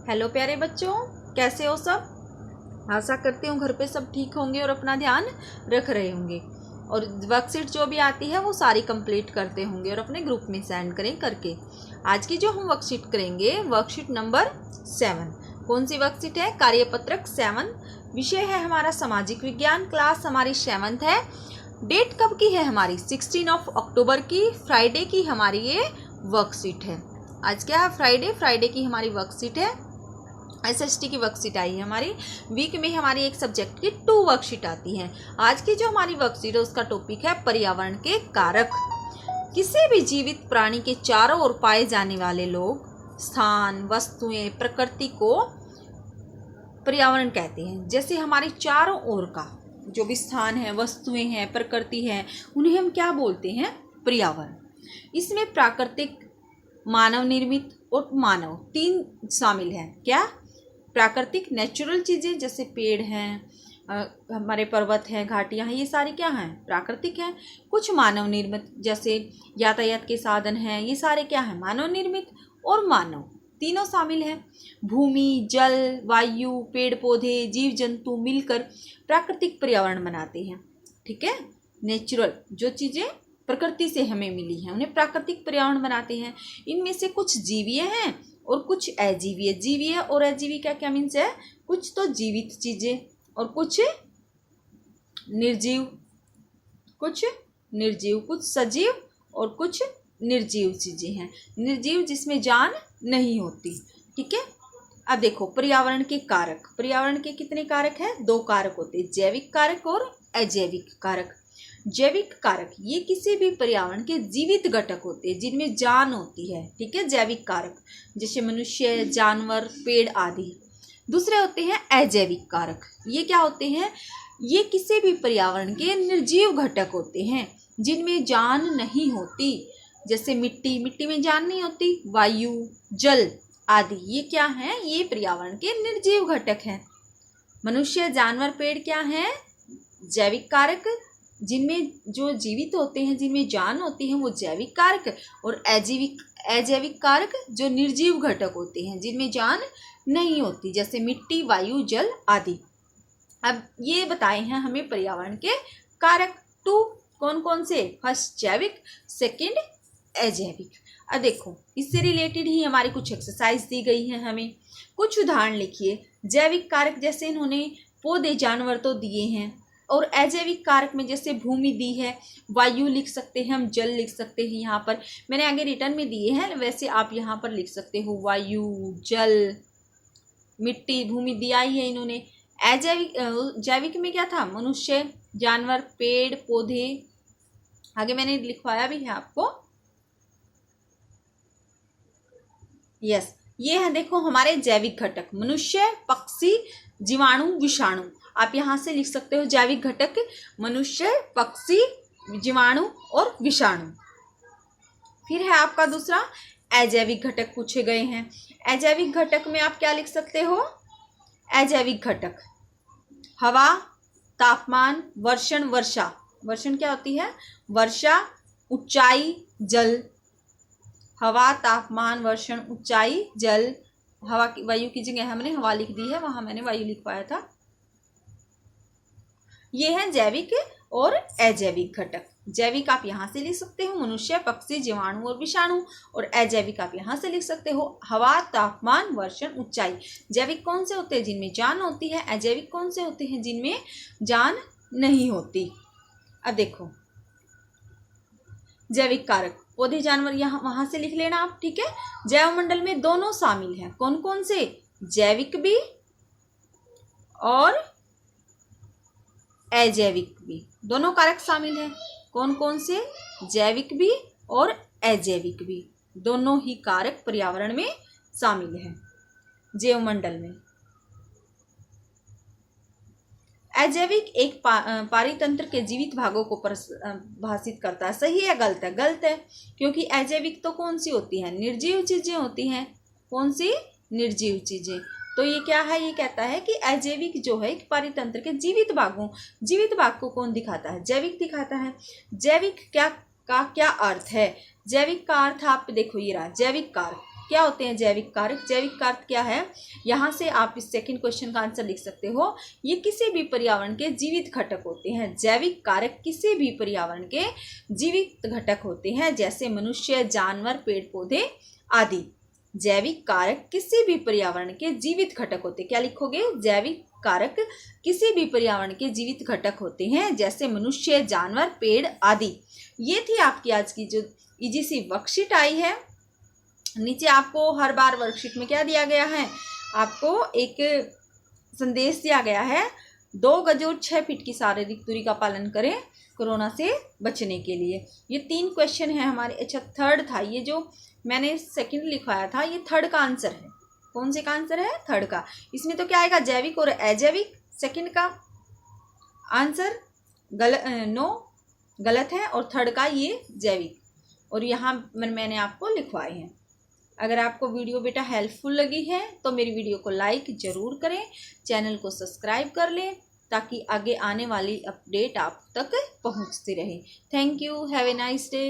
Hello प्यारे बच्चों, कैसे हो सब। आशा करती हूँ घर पे सब ठीक होंगे और अपना ध्यान रख रहे होंगे और वर्कशीट जो भी आती है वो सारी कंप्लीट करते होंगे और अपने ग्रुप में सेंड करें करके। आज की जो हम वर्कशीट करेंगे वर्कशीट नंबर 7। कौन सी वर्कशीट है? कार्यपत्रक 7। विषय है हमारा सामाजिक विज्ञान। क्लास हमारी 7th है। डेट कब की है हमारी? 16 अक्टूबर की, फ्राइडे की हमारी ये वर्कशीट है। आज क्या है? फ्राइडे की हमारी वर्कशीट है। एसएसटी की वर्कशीट आई है हमारी। वीक में हमारी एक सब्जेक्ट की 2 वर्कशीट आती हैं। आज की जो हमारी वर्कशीट है उसका टॉपिक है पर्यावरण के कारक। किसी भी जीवित प्राणी के चारों ओर पाए जाने वाले लोग, स्थान, वस्तुएं, प्रकृति को पर्यावरण कहते हैं। जैसे हमारे चारों ओर का जो भी स्थान है, वस्तुएं हैं, प्रकृति है, उन्हें हम क्या बोलते हैं? पर्यावरण। इसमें प्राकृतिक, मानव निर्मित और मानव 3 शामिल हैं। क्या? प्राकृतिक नेचुरल चीज़ें जैसे पेड़ हैं, हमारे पर्वत हैं, घाटियाँ हैं, ये सारी क्या हैं? प्राकृतिक हैं। कुछ मानव निर्मित जैसे यातायात के साधन हैं, ये सारे क्या हैं? मानव निर्मित और मानव तीनों शामिल हैं। भूमि, जल, वायु, पेड़ पौधे, जीव जंतु मिलकर प्राकृतिक पर्यावरण बनाते हैं। ठीक है। नेचुरल जो चीज़ें प्रकृति से हमें मिली हैं उन्हें प्राकृतिक पर्यावरण बनाते हैं। इनमें से कुछ जीवीय हैं और कुछ अजीवीय। जीवीय और अजीवी का क्या मीन्स है? कुछ तो जीवित चीजें और कुछ निर्जीव, कुछ सजीव और कुछ निर्जीव चीजें हैं। निर्जीव जिसमें जान नहीं होती। ठीक है। अब देखो पर्यावरण के कारक। पर्यावरण के कितने कारक हैं? 2 कारक होते हैं, जैविक कारक और अजैविक कारक। जैविक कारक ये किसी भी पर्यावरण के जीवित घटक होते हैं जिनमें जान होती है। ठीक है। जैविक कारक जैसे मनुष्य, जानवर, पेड़ आदि। दूसरे होते हैं अजैविक कारक। ये क्या होते हैं? ये किसी भी पर्यावरण के निर्जीव घटक होते हैं जिनमें जान नहीं होती। जैसे मिट्टी में जान नहीं होती। वायु, जल आदि ये क्या है? ये पर्यावरण के निर्जीव घटक हैं। मनुष्य, जानवर, पेड़ क्या हैं? जैविक कारक। जिनमें जो जीवित होते हैं, जिनमें जान होती है, वो जैविक कारक। और अजैविक कारक जो निर्जीव घटक होते हैं जिनमें जान नहीं होती, जैसे मिट्टी, वायु, जल आदि। अब ये बताए हैं हमें पर्यावरण के कारक 2 कौन कौन से? फर्स्ट जैविक, सेकंड अजैविक। अब देखो इससे रिलेटेड ही हमारी कुछ एक्सरसाइज दी गई है हमें। कुछ उदाहरण लिखिए। जैविक कारक जैसे इन्होंने पौधे, जानवर तो दिए हैं। और अजैविक कारक में जैसे भूमि दी है, वायु लिख सकते हैं हम, जल लिख सकते हैं। यहाँ पर मैंने आगे रिटर्न में दिए हैं, वैसे आप यहाँ पर लिख सकते हो वायु, जल, मिट्टी, भूमि दिया ही है इन्होंने। जैविक में क्या था? मनुष्य, जानवर, पेड़ पौधे। आगे मैंने लिखवाया भी है आपको। यस, ये है देखो हमारे जैविक घटक, मनुष्य, पक्षी, जीवाणु, विषाणु। आप यहाँ से लिख सकते हो जैविक घटक मनुष्य, पक्षी, जीवाणु और विषाणु। फिर है आपका दूसरा अजैविक घटक पूछे गए हैं। अजैविक घटक में आप क्या लिख सकते हो? अजैविक घटक हवा, तापमान, वर्षण, वर्षा। वर्षण क्या होती है? वर्षा, ऊंचाई, जल। हवा, तापमान, वर्षण, ऊंचाई, जल। हवा की, वायु की जगह हमने हवा लिख दी है, वहां मैंने वायु लिखवाया था। ये है जैविक और अजैविक घटक। जैविक आप यहाँ से लिख सकते हो मनुष्य, पक्षी, जीवाणु और विषाणु। और अजैविक आप यहाँ से लिख सकते हो हवा, तापमान, वर्षण, ऊंचाई। जैविक कौन से होते हैं? जिनमें जान होती है। अजैविक कौन से होते हैं? जिनमें जान नहीं होती। अब देखो जैविक कारक पौधे, जानवर, यहाँ वहां से लिख लेना आप। ठीक है। जैवमंडल में दोनों शामिल हैं। कौन कौन से? जैविक भी और अजैविक भी, दोनों कारक शामिल हैं। कौन कौन से? जैविक भी और अजैविक भी, दोनों ही कारक पर्यावरण में शामिल हैं जैवमंडल में। अजैविक एक पारितंत्र के जीवित भागों को परिभाषित करता है। सही है गलत है? गलत है, क्योंकि अजैविक तो कौन सी होती है? निर्जीव चीजें होती हैं। कौन सी? निर्जीव चीजें। तो ये क्या है? ये कहता है कि अजैविक जो है एक पारितंत्र के जीवित भाग को कौन दिखाता है? जैविक दिखाता है। जैविक क्या अर्थ है? जैविक का अर्थ आप देखो, ये रहा जैविक कारक। क्या होते हैं जैविक कारक? जैविक कारक क्या है, यहाँ से आप इस सेकंड क्वेश्चन का आंसर लिख सकते हो। ये किसी भी पर्यावरण के जीवित घटक होते हैं। जैविक कारक किसी भी पर्यावरण के जीवित घटक होते हैं, जैसे मनुष्य, जानवर, पेड़ पौधे आदि। जैविक कारक किसी भी पर्यावरण के जीवित घटक होते हैं। क्या लिखोगे? जैविक कारक किसी भी पर्यावरण के जीवित घटक होते हैं, जैसे मनुष्य, जानवर, पेड़ आदि। ये थी आपकी आज की जो इजी सी वर्कशीट आई है। नीचे आपको हर बार वर्कशीट में क्या दिया गया है, आपको एक संदेश दिया गया है, 2 गज और 6 फीट की शारीरिक दूरी का पालन करें कोरोना से बचने के लिए। ये 3 क्वेश्चन है हमारे। अच्छा, थर्ड था ये जो मैंने सेकंड लिखवाया था, ये थर्ड का आंसर है। कौन से का आंसर है? थर्ड का। इसमें तो क्या आएगा? जैविक और अजैविक। सेकंड का आंसर गलत है, और थर्ड का ये जैविक। और यहाँ मैंने आपको लिखवाए हैं। अगर आपको वीडियो बेटा हेल्पफुल लगी है तो मेरी वीडियो को लाइक ज़रूर करें, चैनल को सब्सक्राइब कर लें, ताकि आगे आने वाली अपडेट आप तक पहुँचती रहे। Thank you, have a nice day.